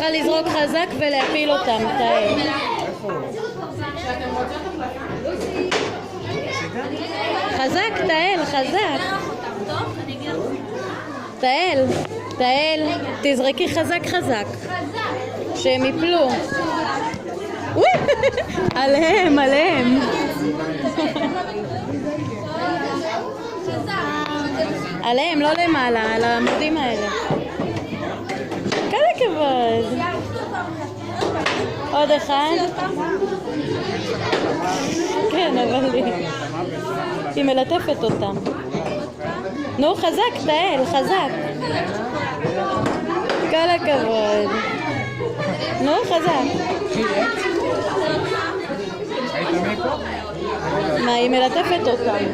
צריכה לזרוק חזק ולהפיל אותם, תאל. חזק, תאל, חזק. תאל, תאל, תזרקי חזק חזק. שהם יפלו. עליהם, עליהם. עליהם, לא למעלה, על העמודים האלה. כל הכבוד. עוד אחד. כן, אבל היא מלטפת אותם. נו, חזק, תאל, חזק. כל הכבוד. נו, חזק. מה, היא מלטפת אותם.